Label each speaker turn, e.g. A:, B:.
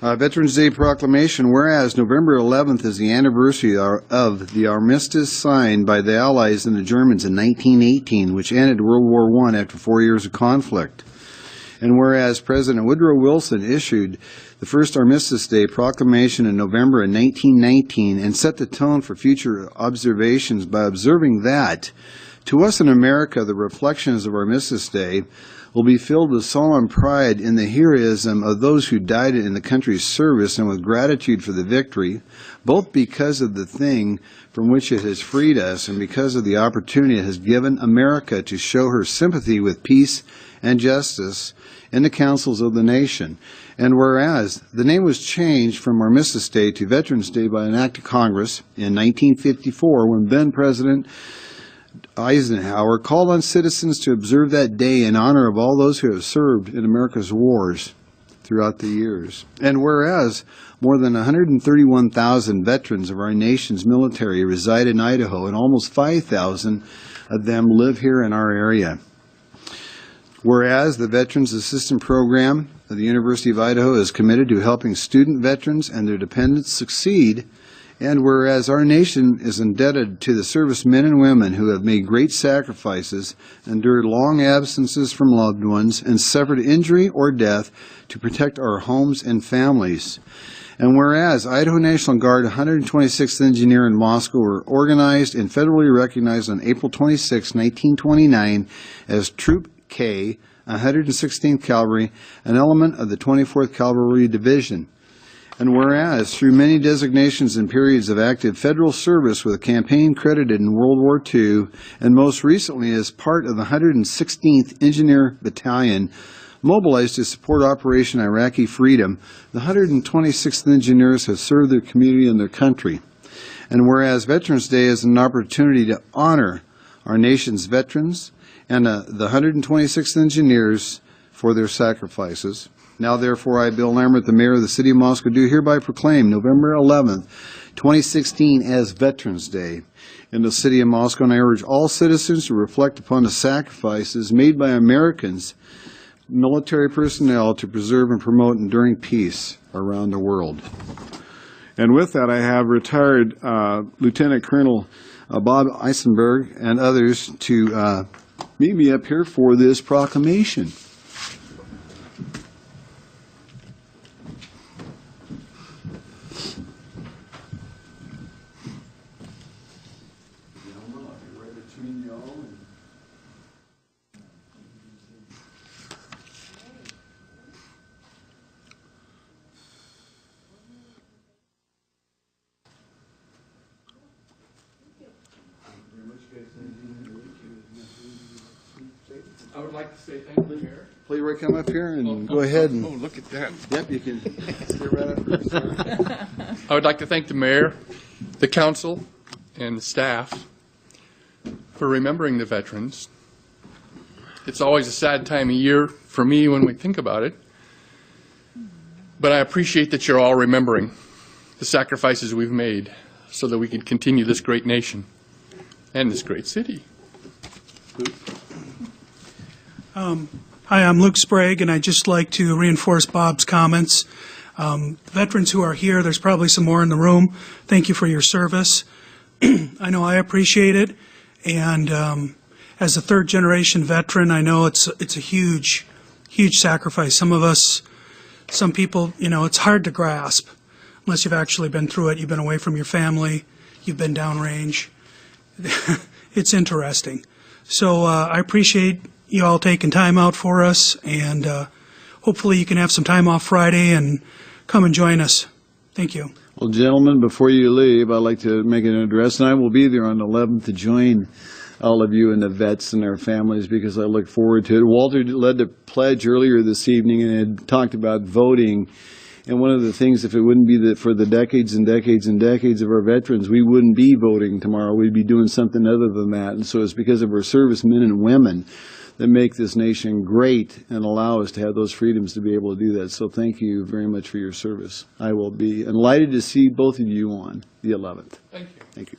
A: Veterans Day Proclamation. Whereas November 11th is the anniversary of the armistice signed by the Allies and the Germans in 1918, which ended World War I after 4 years of conflict. And whereas President Woodrow Wilson issued the first Armistice Day Proclamation in November of 1919 and set the tone for future observations by observing that, to us in America, the reflections of Armistice Day will be filled with solemn pride in the heroism of those who died in the country's service and with gratitude for the victory, both because of the thing from which it has freed us and because of the opportunity it has given America to show her sympathy with peace and justice in the councils of the nation. And whereas the name was changed from Armistice Day to Veterans Day by an act of Congress in 1954 when then President Eisenhower called on citizens to observe that day in honor of all those who have served in America's wars throughout the years. And whereas more than 131,000 veterans of our nation's military reside in Idaho, and almost 5,000 of them live here in our area. Whereas the Veterans Assistance Program of the University of Idaho is committed to helping student veterans and their dependents succeed, and whereas our nation is indebted to the servicemen and women who have made great sacrifices, endured long absences from loved ones, and suffered injury or death to protect our homes and families. And whereas Idaho National Guard 126th Engineer in Moscow were organized and federally recognized on April 26, 1929 as Troop K, 116th Cavalry, an element of the 24th Cavalry Division. And whereas, through many designations and periods of active federal service with a campaign credited in World War II, and most recently as part of the 116th Engineer Battalion, mobilized to support Operation Iraqi Freedom, the 126th Engineers have served their community and their country. And whereas Veterans Day is an opportunity to honor our nation's veterans and the 126th Engineers for their sacrifices. Now, therefore, I, Bill Lambert, the Mayor of the City of Moscow, do hereby proclaim November 11th, 2016 as Veterans Day in the City of Moscow, and I urge all citizens to reflect upon the sacrifices made by Americans, military personnel, to preserve and promote enduring peace around the world. And with that, I have retired Lieutenant Colonel Bob Eisenberg and others to meet me up here for this proclamation.
B: I would like to say thank you, Mayor.
A: Please come up here and go ahead. And,
B: look at that.
A: Yep, you can sit right up here, sir.
B: I would like to thank the Mayor, the Council, and the staff for remembering the veterans. It's always a sad time of year for me when we think about it, but I appreciate that you're all remembering the sacrifices we've made so that we can continue this great nation and this great city.
C: Hi, I'm Luke Sprague, and I'd just like to reinforce Bob's comments. Veterans who are here, there's probably some more in the room. Thank you for your service. I know I appreciate it, and as a third-generation veteran, I know it's a huge, huge sacrifice. Some people, you know, it's hard to grasp unless you've actually been through it. You've been away from your family. You've been downrange. It's interesting. So I appreciate you all taking time out for us, and hopefully you can have some time off Friday and come and join us. Thank you.
A: Well, gentlemen, before you leave, I'd like to make an address, and I will be there on the 11th to join all of you and the vets and their families because I look forward to it. Walter led the pledge earlier this evening and had talked about voting. And one of the things, if it wouldn't be for the decades and decades and decades of our veterans, we wouldn't be voting tomorrow. We'd be doing something other than that. And so it's because of our servicemen and women that make this nation great and allow us to have those freedoms to be able to do that. So thank you very much for your service. I will be delighted to see both of you on the 11th.
B: Thank you.
A: Thank you.